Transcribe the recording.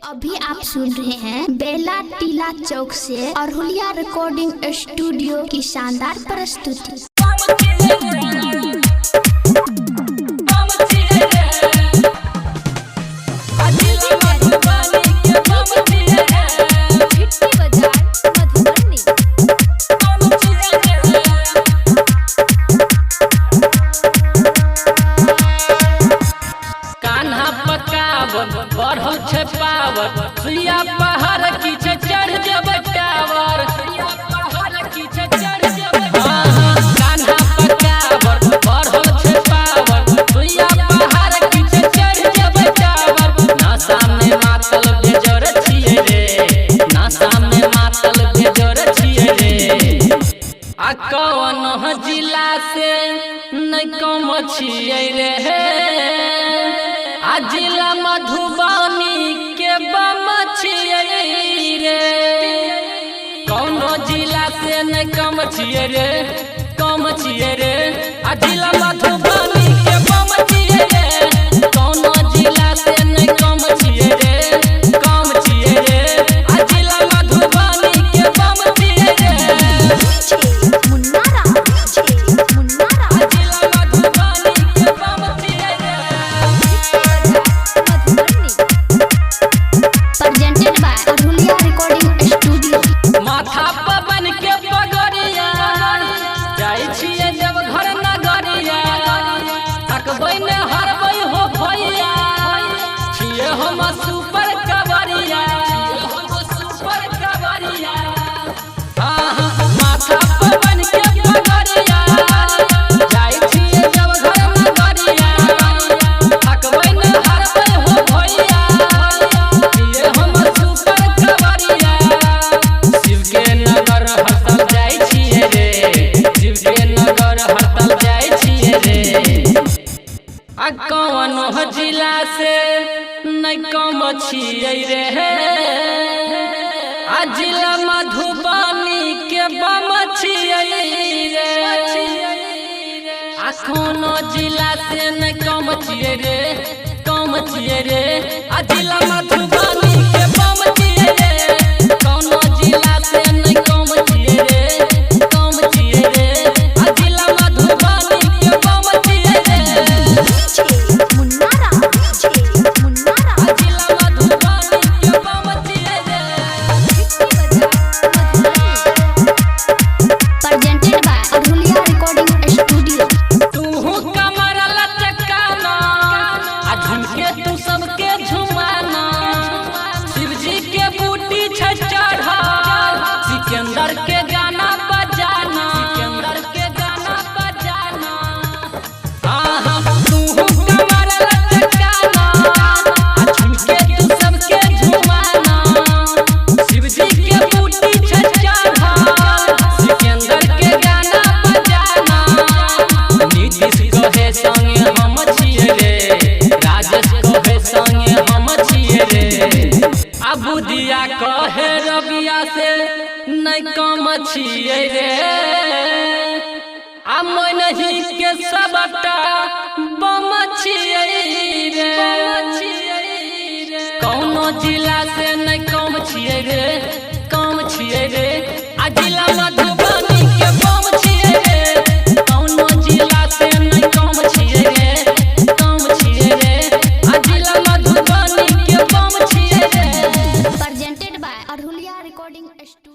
अभी आप सुन रहे हैं बेला टीला चौक से अरहुलिया रिकॉर्डिंग स्टूडियो की शानदार प्रस्तुति। बढ़ल छे पावर सुइया पहाड़ की छे चढ़ जब टावर कान्हा पकावर बढ़ल छे पावर सुइया पहाड़ की छे चढ़ जब टावर ना सामने मातल बेजोर छिए रे ना सामने मातल बेजोर छिए रे आ कौन जिला से नहीं कम छिए रे जिला मधुबनी के बम छिए रे कौनो जिला से न कम छिए रे कम छिए रे जिला मधुबनी के बम छिए रे कौनो जिला से न कम छिए रे कम छिए रे जिला मधुबनी के बम छिए रे सुपर कवरिया माथा पवन के पगरिया जाई छिए जब घर में गरिया थकबै न हरबै हो भैया छिए हम सुपर कवरिया शिव के नगर हड़ताल जाई छिए रे शिव के नगर हड़ताल जाई छिए रे आ कौन जिला से नहीं कम छिए रे आ जिला मधुबनी के बम छिए रे आ कोनो जिला से नहीं कम छिए रे कम छिए रे आ जिला मधुबनी के बम छिए रे कोनो जिला से नहीं कम छिए रे कम छिए रे आ जिला मधुबनी के बम छिए रे तू सबके झुमाना शिवजी के बूटी छे चढ़ल सिकंदर के गाना बजाना सिकंदर के गाना बजाना तू कमर लटकाना झुमके तू सबके झुमाना शिवजी के बूटी छे चढ़ल सिकंदर के गाना बजाना नीतीश कहे संगे हम छिए रे संगे हम छिए रे अबू दिया कहे रबिया से नहीं कम छिए रे आ नहीं के सबटा बम छिए रे कौनो जिला से नहीं कम छिए रे कम छिए रे आ जिला मधुबनी के बम छिए रे कौनो जिला से नहीं कम छिए रे कम छिए रे presented by Arhulia Recording Studio।